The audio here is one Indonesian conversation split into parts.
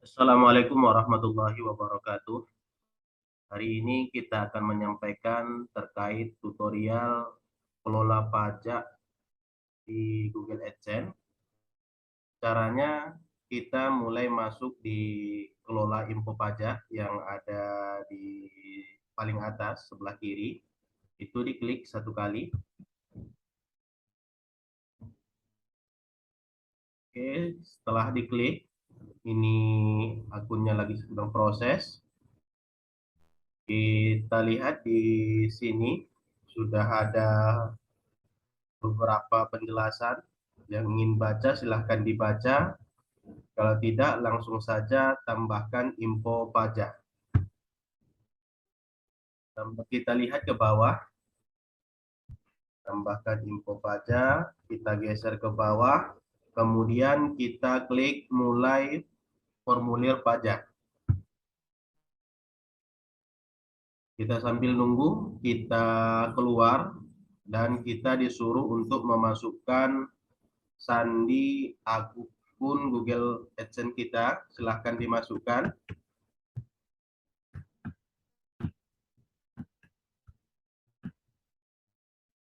Assalamualaikum warahmatullahi wabarakatuh. Hari ini kita akan menyampaikan terkait tutorial kelola pajak di Google AdSense. Caranya kita mulai masuk di kelola info pajak yang ada di paling atas sebelah kiri. Itu diklik satu kali. Oke, setelah diklik, ini akunnya lagi sedang proses. Kita lihat di sini sudah ada beberapa penjelasan. Yang ingin baca silahkan dibaca. Kalau tidak, langsung saja tambahkan info pajak. Kita lihat ke bawah, tambahkan info pajak, kita geser ke bawah, kemudian kita klik mulai formulir pajak. Kita sambil nunggu, kita keluar, dan kita disuruh untuk memasukkan sandi akun Google AdSense kita. Silahkan dimasukkan.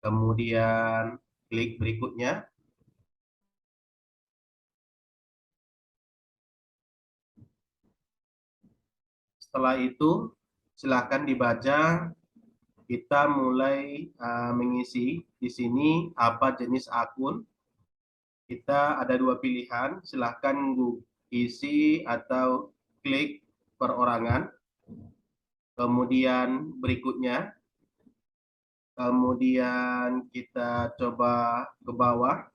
Kemudian klik berikutnya. Setelah itu silakan dibaca. Kita mulai mengisi di sini apa jenis akun. Kita ada dua pilihan, silakan isi atau klik perorangan. Kemudian berikutnya, kemudian kita coba ke bawah.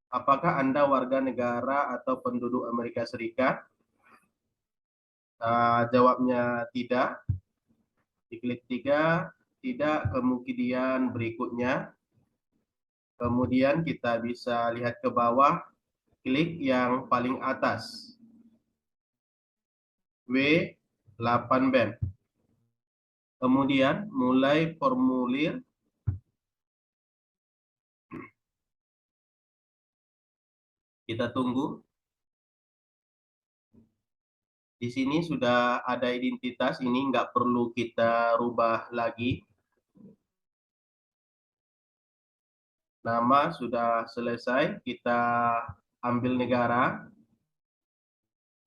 Apakah Anda warga negara atau penduduk Amerika Serikat? Jawabnya tidak. Diklik 3, tidak, kemudian berikutnya. Kemudian kita bisa lihat ke bawah, klik yang paling atas. W8 band. Kemudian mulai formulir. Kita tunggu. Di sini sudah ada identitas, ini nggak perlu kita rubah lagi. Nama sudah selesai, kita ambil negara,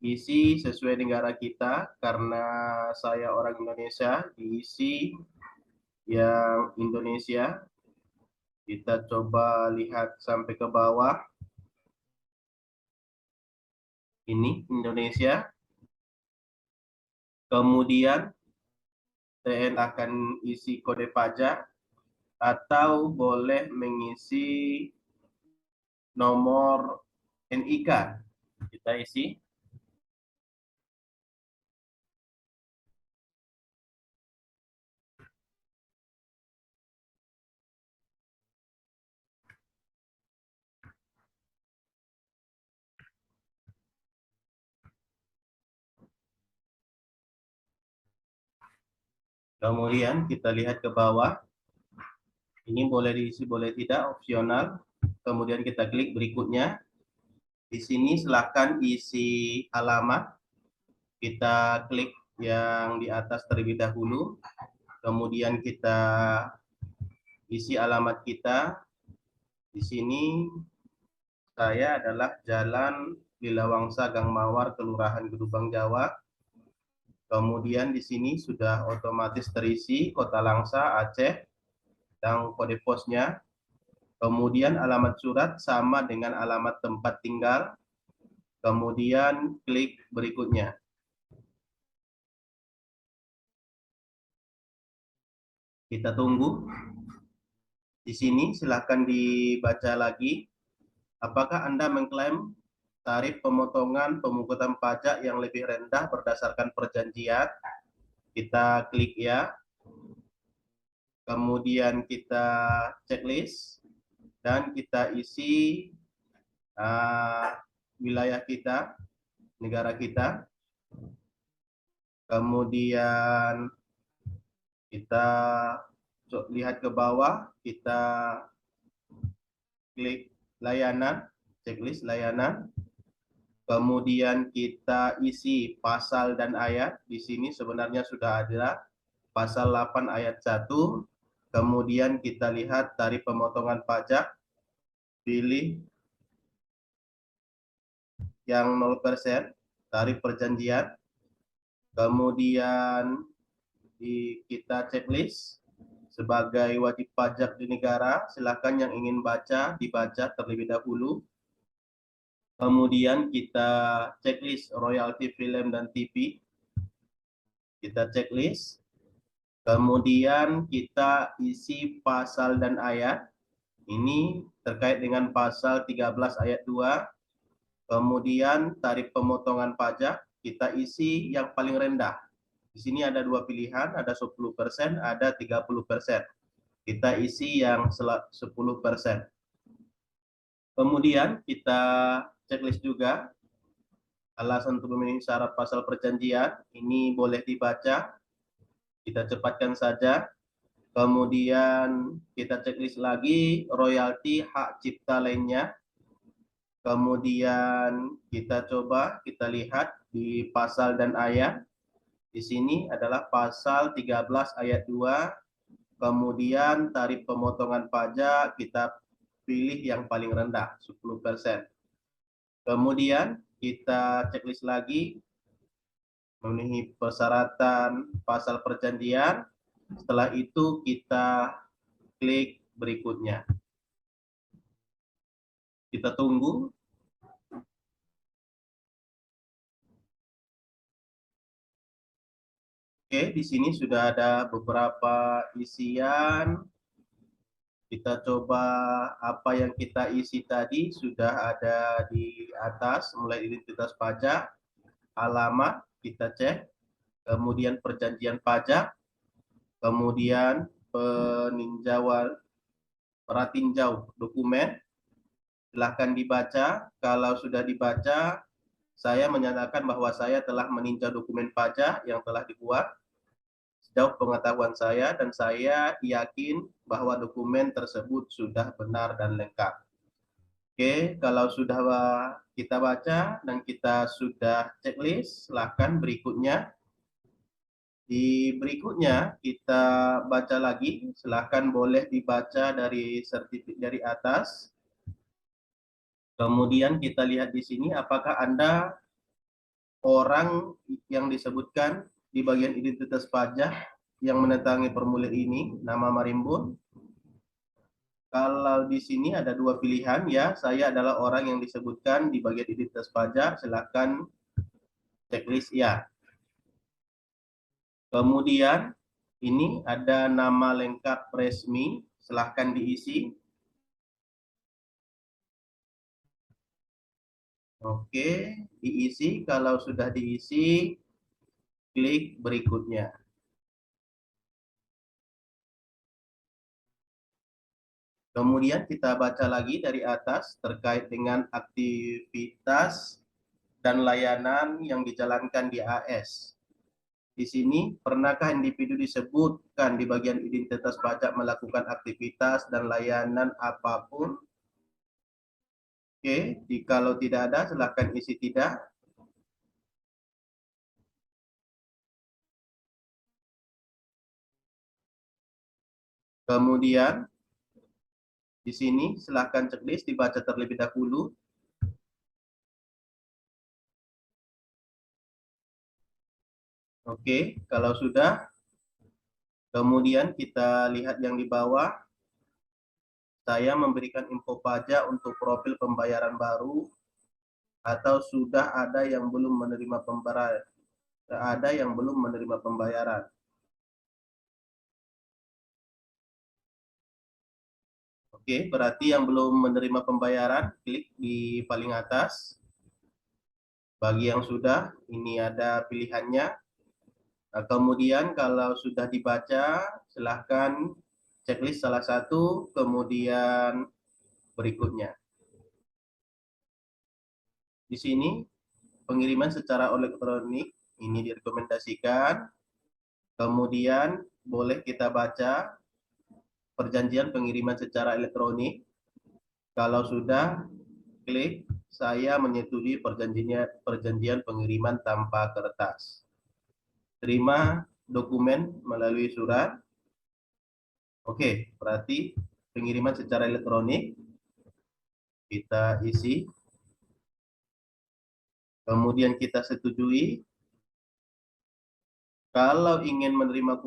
isi sesuai negara kita. Karena saya orang Indonesia, diisi yang Indonesia. Kita coba lihat sampai ke bawah. Ini Indonesia. Kemudian TN akan isi kode pajak atau boleh mengisi nomor NIK. Kita isi. Kemudian kita lihat ke bawah. Ini boleh diisi, boleh tidak, opsional. Kemudian kita klik berikutnya. Di sini silakan isi alamat. Kita klik yang di atas terlebih dahulu. Kemudian kita isi alamat kita. Di sini saya adalah Jalan Lilawangsa Gang Mawar, Kelurahan Gedubang, Jawa. Kemudian di sini sudah otomatis terisi Kota Langsa, Aceh, dan kode posnya. Kemudian alamat surat sama dengan alamat tempat tinggal. Kemudian klik berikutnya. Kita tunggu. Di sini silakan dibaca lagi. Apakah Anda mengklaim tarif pemotongan pemungutan pajak yang lebih rendah berdasarkan perjanjian? Kita klik ya. Kemudian kita checklist dan kita isi wilayah kita, negara kita. Kemudian kita lihat ke bawah, kita klik layanan, checklist layanan. Kemudian kita isi pasal dan ayat. Di sini sebenarnya sudah ada pasal 8 ayat 1. Kemudian kita lihat tarif pemotongan pajak. Pilih yang 0%, tarif perjanjian. Kemudian kita checklist sebagai wajib pajak di negara. Silakan yang ingin baca, dibaca terlebih dahulu. Kemudian kita checklist royalti film dan TV. Kita checklist. Kemudian kita isi pasal dan ayat. Ini terkait dengan pasal 13 ayat 2. Kemudian tarif pemotongan pajak kita isi yang paling rendah. Di sini ada dua pilihan, ada 10%, ada 30%. Kita isi yang 10%. Kemudian kita checklist juga alasan untuk memenuhi syarat pasal perjanjian. Ini boleh dibaca. Kita cepatkan saja. Kemudian kita checklist lagi royalti hak cipta lainnya. Kemudian kita lihat di pasal dan ayat. Di sini adalah pasal 13 ayat 2. Kemudian tarif pemotongan pajak kita pilih yang paling rendah, 10%. Kemudian kita checklist lagi memenuhi persyaratan pasal perjanjian. Setelah itu kita klik berikutnya. Kita tunggu. Oke, di sini sudah ada beberapa isian. Kita coba apa yang kita isi tadi sudah ada di atas, mulai identitas pajak, alamat, kita cek, kemudian perjanjian pajak, kemudian pratinjau dokumen. Silahkan dibaca. Kalau sudah dibaca, saya menyatakan bahwa saya telah meninjau dokumen pajak yang telah dibuat sejauh pengetahuan saya, dan saya yakin bahwa dokumen tersebut sudah benar dan lengkap. Oke, kalau sudah kita baca dan kita sudah checklist, silakan berikutnya. Di berikutnya kita baca lagi, silakan boleh dibaca dari sertifikat dari atas. Kemudian kita lihat di sini apakah Anda orang yang disebutkan di bagian identitas pajak yang menandatangi formulir ini, nama Marimbun. Kalau di sini ada dua pilihan, ya, saya adalah orang yang disebutkan di bagian identitas pajak, silakan checklist ya. Kemudian ini ada nama lengkap resmi, silakan diisi. Oke, diisi. Kalau sudah diisi, klik berikutnya. Kemudian kita baca lagi dari atas terkait dengan aktivitas dan layanan yang dijalankan di AS. Di sini, pernahkah individu disebutkan di bagian identitas pajak melakukan aktivitas dan layanan apapun? Oke, kalau tidak ada, silakan isi tidak. Kemudian, di sini silakan checklist dibaca terlebih dahulu. Oke, kalau sudah, kemudian kita lihat yang di bawah. Saya memberikan info pajak untuk profil pembayaran baru atau sudah ada yang belum menerima pembayaran. Oke, berarti yang belum menerima pembayaran, klik di paling atas. Bagi yang sudah, ini ada pilihannya. Nah, kemudian kalau sudah dibaca, silahkan checklist salah satu, kemudian berikutnya. Di sini, pengiriman secara elektronik, ini direkomendasikan. Kemudian, boleh kita baca perjanjian pengiriman secara elektronik. Kalau sudah, klik saya menyetujui perjanjian pengiriman tanpa kertas. Terima dokumen melalui surat. Oke, berarti pengiriman secara elektronik. Kita isi. Kemudian kita setujui. Kalau ingin menerima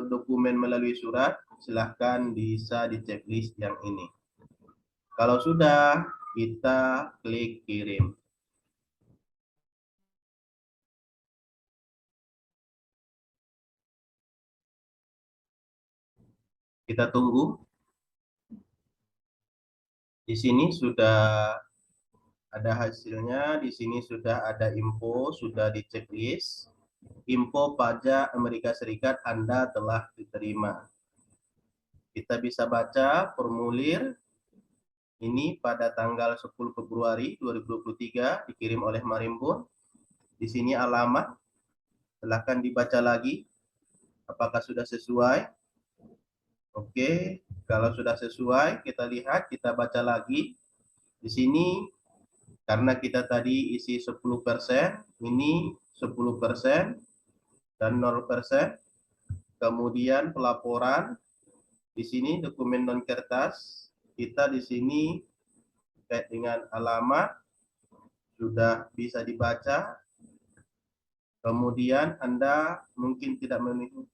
dokumen melalui surat, silahkan bisa di checklist yang ini. Kalau sudah, kita klik kirim. Kita tunggu. Di sini sudah ada hasilnya, di sini sudah ada info, sudah di checklist. Info pajak Amerika Serikat Anda telah diterima. Kita bisa baca formulir ini pada tanggal 10 Februari 2023 dikirim oleh Marimbun. Di sini alamat, silahkan dibaca lagi apakah sudah sesuai. Oke, kalau sudah sesuai kita lihat, kita baca lagi. Di sini karena kita tadi isi 10%, ini 10% dan 0%. Kemudian pelaporan, di sini dokumen non kertas, kita di sini terkait dengan alamat sudah bisa dibaca. Kemudian Anda mungkin tidak memenuhi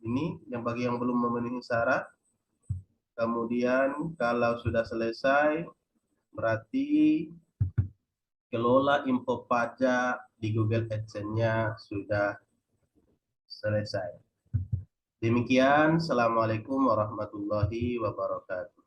ini, yang bagi yang belum memenuhi syarat. Kemudian kalau sudah selesai, berarti kelola info pajak di Google AdSense-nya sudah selesai. Demikian, Assalamualaikum warahmatullahi wabarakatuh.